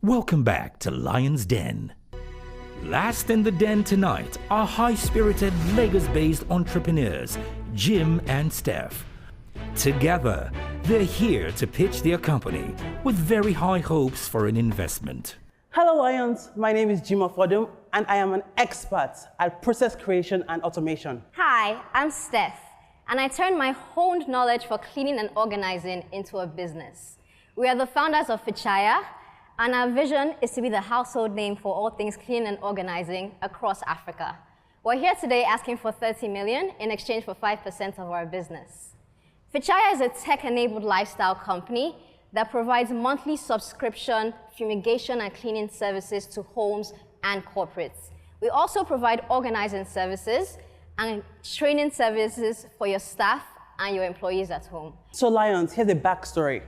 Welcome back to Lion's Den. Last in the den tonight are high-spirited Lagos-based entrepreneurs, Jim and Steph. Together, they're here to pitch their company with very high hopes for an investment. Hello Lions, my name is Jim Ofodum and I am an expert at process creation and automation. Hi, I'm Steph and I turned my honed knowledge for cleaning and organizing into a business. We are the founders of Fichaya and our vision is to be the household name for all things cleaning and organizing across Africa. We're here today asking for 30 million in exchange for 5% of our business. Fichaya is a tech-enabled lifestyle company that provides monthly subscription, fumigation and cleaning services to homes and corporates. We also provide organizing services and training services for your staff and your employees at home. So Lions, here's the backstory.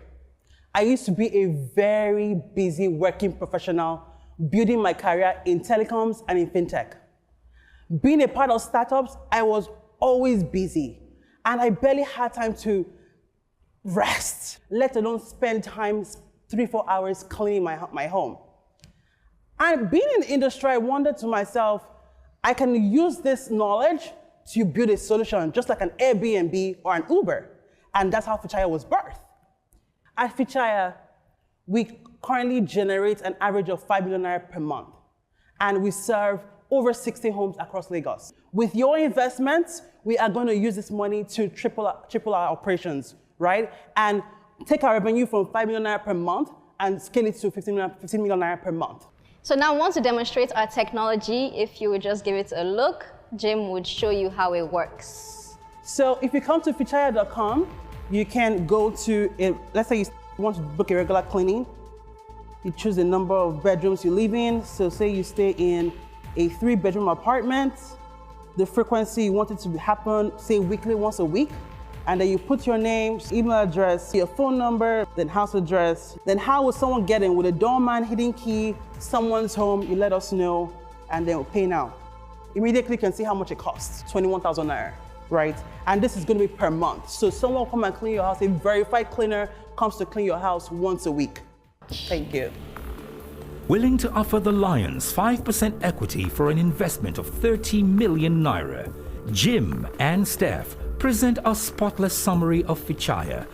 I used to be a very busy working professional, building my career in telecoms and in fintech. Being a part of startups, I was always busy, and I barely had time to rest, let alone spend time 3-4 hours cleaning my home. And being in the industry, I wondered to myself, I can use this knowledge to build a solution, just like an Airbnb or an Uber. And that's how Fichaya was birthed. At Fichaya, we currently generate an average of 5 million naira per month, and we serve over 60 homes across Lagos. With your investments, we are going to use this money to triple our operations, right? And take our revenue from 5 million naira per month and scale it to 15 million naira per month. So now I want to demonstrate our technology. If you would just give it a look, Jim would show you how it works. So if you come to fichaya.com, you can go to, let's say you want to book a regular cleaning. You choose the number of bedrooms you live in. So say you stay in a 3-bedroom apartment. The frequency you want it to happen, say weekly, once a week. And then you put your name, email address, your phone number, then house address. Then how will someone get in? With a doorman, hidden key, someone's home, you let us know, and then we'll pay now. Immediately you can see how much it costs, 21,000 naira, right? And this is gonna be per month. So someone will come and clean your house, a verified cleaner comes to clean your house once a week. Thank you. Willing to offer the Lions 5% equity for an investment of 30 million naira, Jim and Steph present a spotless summary of Fichaya.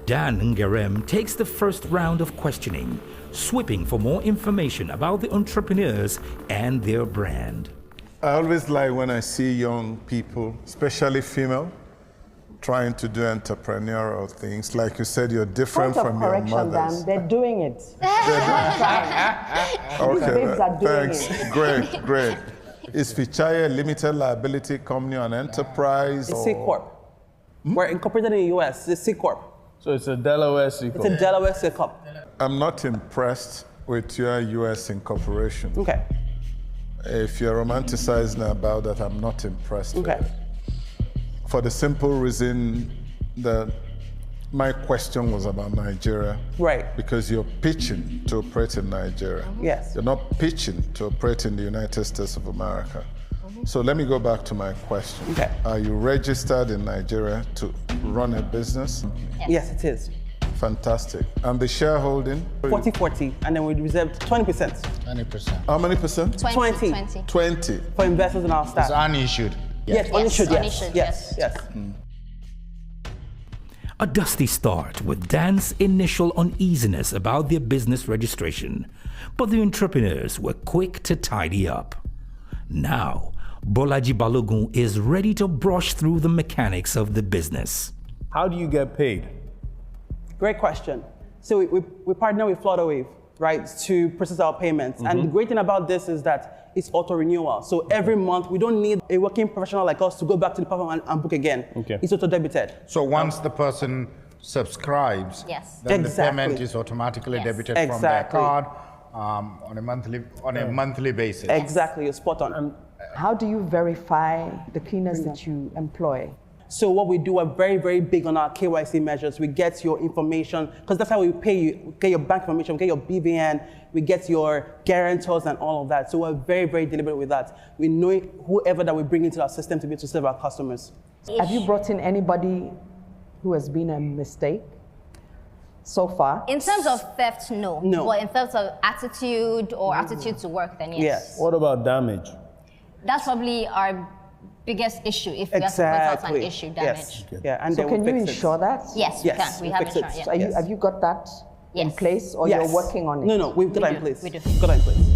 Dan Ngerem takes the first round of questioning, sweeping for more information about the entrepreneurs and their brand. I always like when I see young people, especially female, trying to do entrepreneurial things. Like you said, you're different from your mothers. Dan, they're doing it. Okay, These babes are doing thanks. Great. Is Fichaya a limited liability company or an enterprise? It's C Corp. We're incorporated in the US, it's C Corp. So it's a Delaware C Corp. It's a Delaware C Corp. I'm not impressed with your US incorporation. Okay. If you're romanticizing about that, I'm not impressed with it. For the simple reason that my question was about Nigeria. Right. Because you're pitching to operate in Nigeria. Yes. You're not pitching to operate in the United States of America. So let me go back to my question. Okay. Are you registered in Nigeria to run a business? Yes, it is. Fantastic. And the shareholding? 40-40, and then we reserved 20%. 20%. How many percent? 20. 20. For investors in our staff. It's unissued. Yes, unissued, unissued, yes. A dusty start with Dan's initial uneasiness about their business registration, but the entrepreneurs were quick to tidy up. Now, Bolaji Balogun is ready to brush through the mechanics of the business. How do you get paid? Great question. So we partner with FlutterWave, right, to process our payments. And the great thing about this is that it's auto-renewal. So every month, we don't need a working professional like us to go back to the platform and book again. Okay. It's auto-debited. So once the person subscribes, then the payment is automatically debited from their card on a monthly basis. Exactly, you're spot on. How do you verify the cleaners that you employ? So what we do, we're very, very big on our KYC measures. We get your information, because that's how we pay you. We get your bank information, we get your BVN, we get your guarantors and all of that. So we're very, very deliberate with that. We know whoever that we bring into our system to be able to serve our customers. Have you brought in anybody who has been a mistake? so far? In terms of theft, no. No. But in terms of attitude or attitude to work, then yes. Yes. What about damage? That's probably our biggest issue if we have to point out an issue, damage. Yes. Yeah, and So they can will you fix it. ensure that? Yes, we Yes, can. We we have fix it. insurance. So Yeah. have you got that in Yes. place, or Yes. you're working on it? No, we've got that in do, place. we do. Got that in place.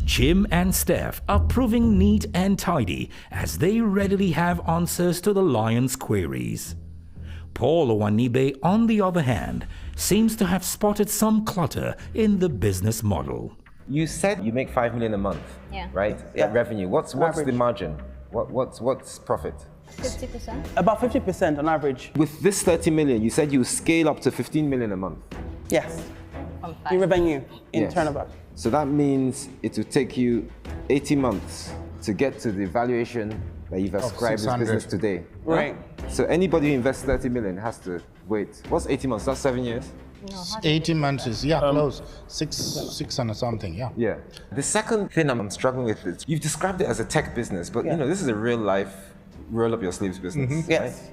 Jim and Steph are proving neat and tidy as they readily have answers to the Lions' queries. Paul Owanibe, on the other hand, seems to have spotted some clutter in the business model. You said you make 5 million a month, Yeah. right? Yeah. Revenue. What's the Average. margin? What's profit? 50%? About 50% on average. With this 30 million, you said you scale up to 15 million a month. Yes. From In 5. revenue, in Yes. turnover. So that means it will take you 80 months to get to the valuation that you've ascribed this 600. business today. Right. So anybody who invests 30 million has to wait. What's 80 months? That's 7 years? 18 months is, close. Six and something, yeah. Yeah. The second thing I'm struggling with is you've described it as a tech business, but Yeah. this is a real life roll up your sleeves business. Right? Yes.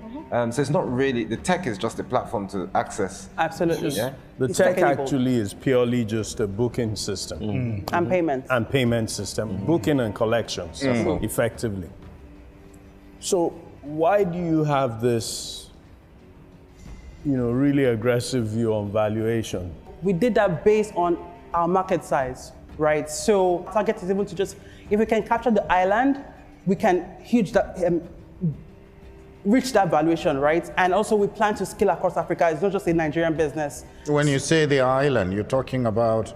So it's not really, the tech is just a platform to access. Absolutely. Yeah. The It's tech tech-enabled. actually is purely just a booking system And payments. and payment system, booking and collections, effectively. So why do you have this, really aggressive view on valuation? We did that based on our market size, right? So target is able to just, if we can capture the island, we can reach that valuation, right? And also we plan to scale across Africa. It's not just a Nigerian business. When you say the island, you're talking about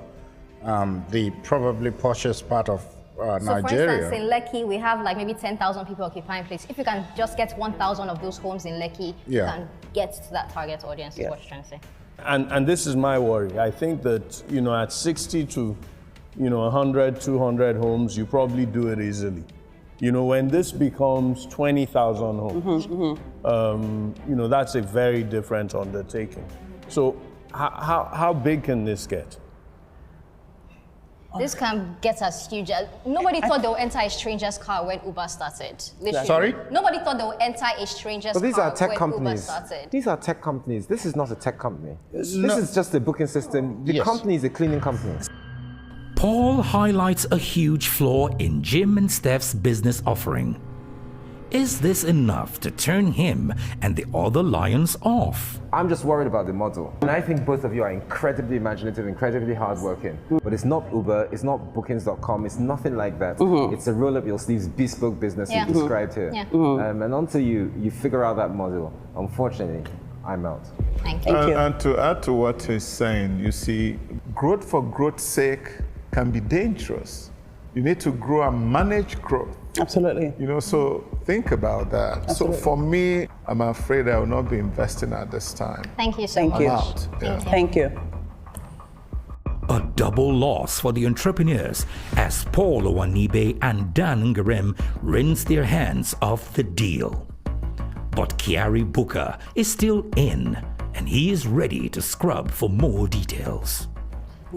the probably poshest part of So Nigeria. for instance, in Lekki, we have like maybe 10,000 people occupying place. If you can just get 1,000 of those homes in Lekki, you Yeah. can get to that target audience, is what you're trying to say. And this is my worry. I think that, at 60 to, 100, 200 homes, you probably do it easily. When this becomes 20,000 homes, that's a very different undertaking. So how big can this get? This can get us huge. Nobody thought they would enter a stranger's car when Uber started. Literally. Sorry? Nobody thought they would enter a stranger's But these car are tech when companies. Uber started. These are tech companies. This is not a tech company. This No. is just a booking system. The Yes. company is a cleaning company. Paul highlights a huge flaw in Jim and Steph's business offering. Is this enough to turn him and the other Lions off? I'm just worried about the model. And I think both of you are incredibly imaginative, incredibly hardworking. But it's not Uber, it's not bookings.com, it's nothing like that. It's a roll up your sleeves bespoke business Yeah. you described here. Yeah. And until you figure out that model, unfortunately, I'm out. Thank you. And to add to what he's saying, you see, growth for growth's sake can be dangerous. You need to grow and manage growth. Absolutely. So think about that. Absolutely. So for me, I'm afraid I will not be investing at this time. Thank you so Thank much. you. I'm out. Yeah. Thank you. A double loss for the entrepreneurs as Paul Owanibe and Dan Ngarem rinse their hands of the deal. But Kiari Booker is still in, and he is ready to scrub for more details.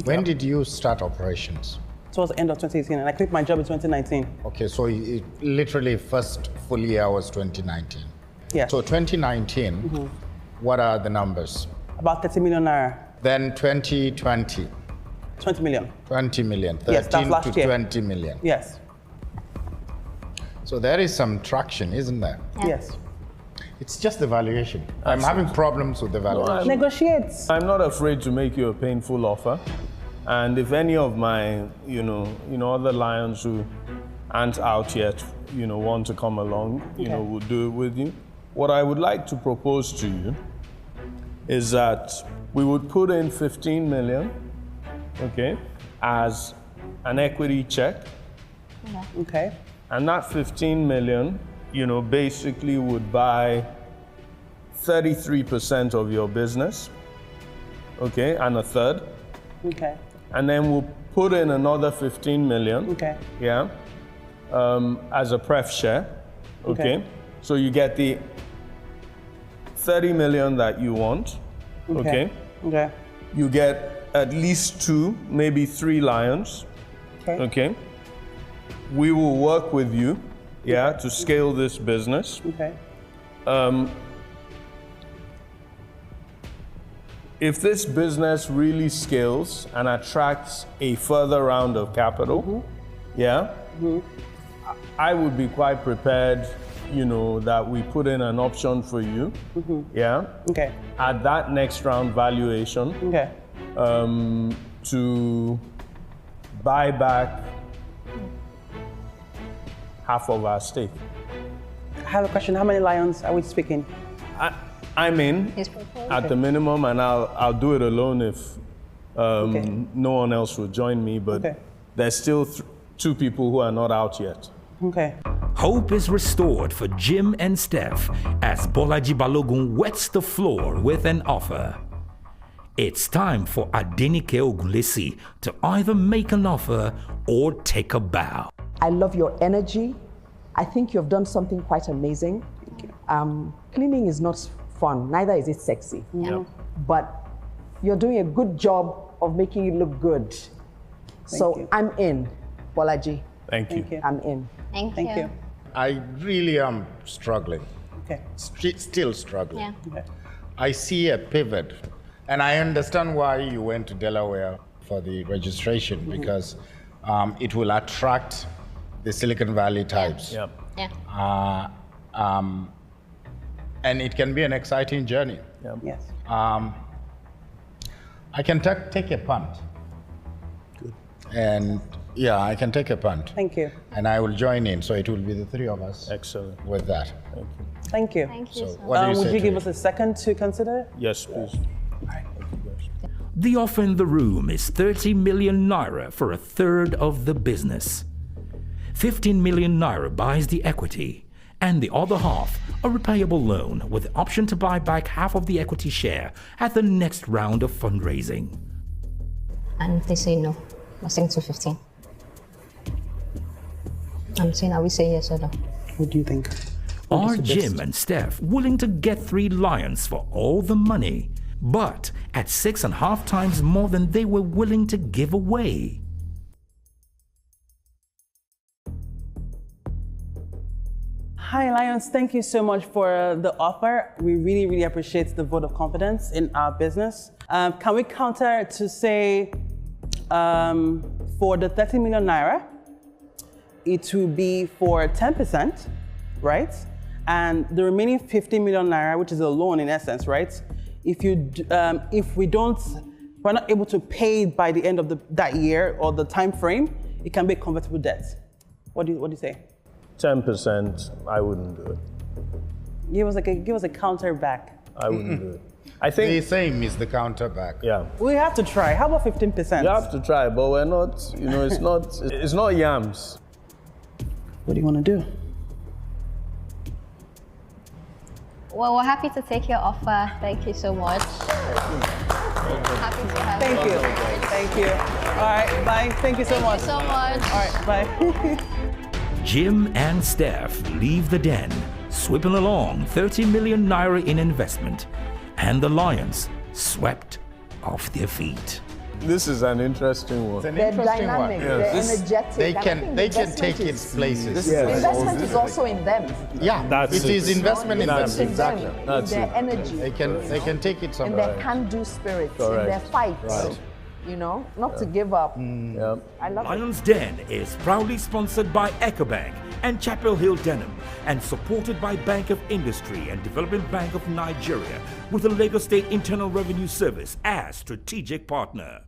When did you start operations? Towards the end of 2018, and I quit my job in 2019. Okay, so it literally first full year was 2019. Yes. So 2019, what are the numbers? About 30 million naira. Then 2020, 20 million. 20 million, 13 Yes, that's last to year. 20 million. Yes. So there is some traction, isn't there? Yes. It's just the valuation. I'm having problems with the valuation. Negotiate. I'm not afraid to make you a painful offer. And if any of my, other Lions who aren't out yet, want to come along, we'll do it with you. What I would like to propose to you is that we would put in 15 million, okay, as an equity check. Okay. And that 15 million, basically would buy 33% of your business, okay, and a third. Okay. And then we'll put in another 15 million. Okay. Yeah. As a pref share. Okay. Okay. So you get the 30 million that you want. Okay. Okay. You get at least 2, maybe 3 Lions. Okay. Okay. We will work with you, to scale this business. Okay. if this business really scales and attracts a further round of capital, I would be quite prepared, that we put in an option for you, Okay. at that next round valuation, Okay. to buy back half of our stake. I have a question. How many lions are we speaking? I'm in at the minimum, and I'll do it alone if no one else will join me. But there's still 2 people who are not out yet. Okay. Hope is restored for Jim and Steph as Bolaji Balogun wets the floor with an offer. It's time for Adenike Ogunlesi to either make an offer or take a bow. I love your energy. I think you've done something quite amazing. Thank you. Cleaning is not fun, neither is it sexy. Yeah. But you're doing a good job of making it look good. So you. I'm in, Bolaji. Thank you. Thank you. I'm in. Thank you. I really am struggling, Okay. still struggling. Yeah. Okay. I see a pivot, and I understand why you went to Delaware for the registration, because it will attract the Silicon Valley types. Yeah. Yeah. And it can be an exciting journey. Yes. I can take a punt. Good. And yeah, I can take a punt. Thank you. And I will join in, so it will be the 3 of us. Excellent. With that. Thank you. Thank you. So So what do you say Would you to give it? us a second to consider? Yes, please. The offer in the room is 30 million naira for a third of the business. 15 million naira buys the equity, and the other half, a repayable loan with the option to buy back half of the equity share at the next round of fundraising. And they say no. We're saying 215. I'm saying, are we saying yes or no? What do you think? Are Jim and Steph willing to get 3 lions for all the money, but at 6.5 times more than they were willing to give away? Hi, Lions. Thank you so much for the offer. We really, really appreciate the vote of confidence in our business. Can we counter to say for the 30 million naira, it will be for 10%, right? And the remaining 50 million naira, which is a loan in essence, right? If we're not able to pay it by the end of that year or the time frame, it can be a convertible debt. What do you say? 10%, I wouldn't do it. Give us a counter back. I wouldn't do it. I think The same is the counter back. Yeah. We have to try. How about 15%? You have to try, but we're not, it's not yams. What do you want to do? Well, we're happy to take your offer. Thank you so much. Happy to have Thank you. Thank you. All right, bye. Thank you so much. Thank you so much. All right, bye. Jim and Steph leave the den, sweeping along 30 million naira in investment, and the Lions swept off their feet. This is an interesting one. It's an They're interesting dynamic, one. they're energetic. They and I can think take investment its places. Investment is also in them. Yeah, it is investment in them. It's in Exactly. them, in That's their it. energy, They can take it in somewhere. their can-do spirit, in Correct. their fight. Right. Not to give up. Yeah. I love it. Lions Den is proudly sponsored by EcoBank and Chapel Hill Denim, and supported by Bank of Industry and Development Bank of Nigeria, with the Lagos State Internal Revenue Service as strategic partner.